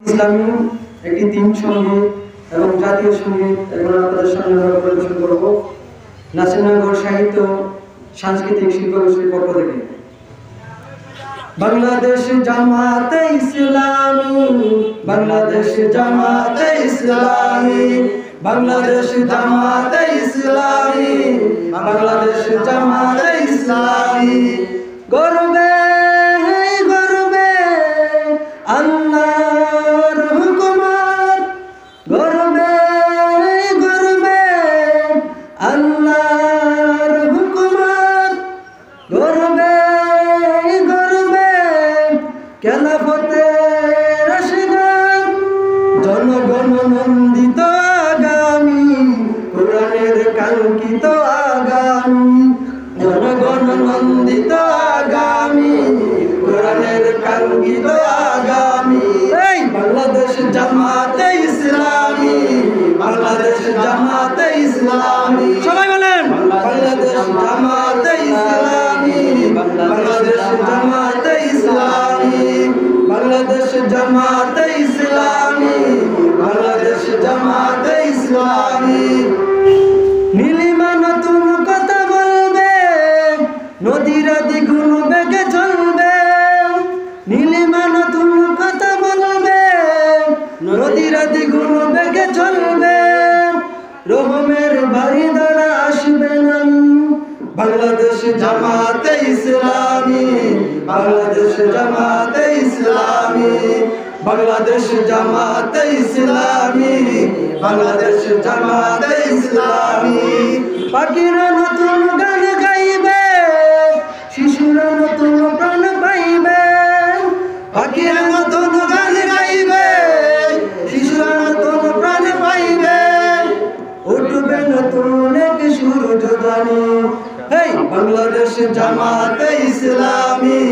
ইসলামী একটি তিন সঙ্গীত এবং জাতীয় সঙ্গীত এখন আপনাদের সামনে আমরা পরিবেশন করব নাসিরনগর সাহিত্য সাংস্কৃতিক শিল্পগোষ্ঠীর পক্ষ থেকে। বাংলাদেশ জামাতে ইসলামী, বাংলাদেশ জামাতে ইসলামী, বাংলাদেশ জামাতে ইসলামী, বাংলাদেশ জামাতে ইসলামী। গর্বে গর্বে আল্লাহর হুকুমত, গর্বে গর্বে আল্লাহর হুকুমত, গর্বে গর্বে খেলাফতে রাশিদান, জনগণ নন্দিত আগামী, কোরআনের কাঙ্ক্ষিত আগামী, জনগণ নন্দিত আগামী, কোরআনের কাঙ্ক্ষিত আগামী। এই বাংলাদেশ জামাতে ইসলামী, বাংলাদেশ জামাতে ইসলামী, সবাই বলেন বাংলাদেশ জামাতে ইসলামী, বাংলাদেশ জামাতে ইসলামী, বাংলাদেশ জামাতে ইসলামী, বাংলাদেশ জামাতে ইসলামী। নীলিমা নতুন কথা বলবে, নদীরা দ্বিগুণ বেগে চলবে, নীলিমা নতুন কথা বলবে, নদীরা দ্বিগুণ বেগে চলবে, রহমের বাড়ি দ্বারা আসবে না। বাংলাদেশ জামাতে ইসলামী, বাংলাদেশ জামাতে ইসলামী, বাংলাদেশ জামাতে ইসলামী, বাংলাদেশ জামাতে ইসলামী। পাখিরা নতুন গান গাইবে, শিশুরা নতুন প্রাণ পাইবে, পাখিরা নতুন গান গাইবে, শিশুরা নতুন প্রাণ পাইবে, উঠবে নতুন এক সূর্যদানি। এই বাংলাদেশ জামাতে ইসলামী,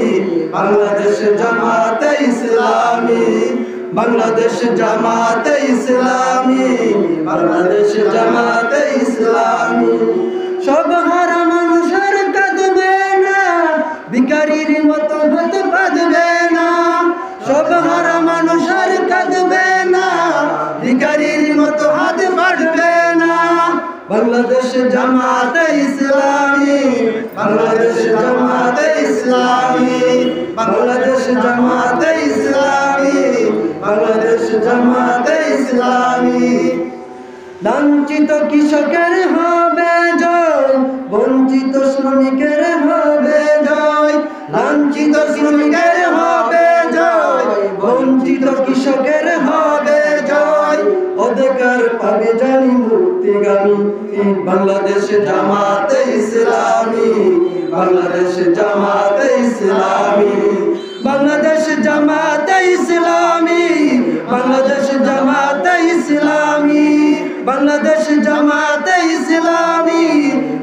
বাংলাদেশ জামাতে ইসলামী, বাংলাদেশ জামাতে ইসলামী, বাংলাদেশ জামাতে ইসলামী। সব হারা মানুষের কাঁদবে না, ভিখারির মতো হতে পারবে না, সব হারা মানুষের কাঁদবে না, ভিখারির মতো হাতে পারবে না। বাংলাদেশ জামাতে ইসলামী, বাংলাদেশ জামাতে ইসলামী, বাংলাদেশ জামাতে ইসলামী, বাংলাদেশ জামাতে ইসলামী। লাঞ্ছিত কৃষকের হবে জয়, বঞ্চিত শ্রমিকের হবে জয়, লাঞ্ছিত শ্রমিকের হবে জয়, বঞ্চিত কৃষকের হবে জয়, অধিকার পাবে জানি মুক্তিগামী। বাংলাদেশ জামাতে ইসলামী, বাংলাদেশ জামাতে ইসলামী, বাংলাদেশ জামাতে ইসলামী, বাংলাদেশ জামাতে ইসলামী, বাংলাদেশ জামাতে ইসলামী,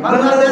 বাংলাদেশ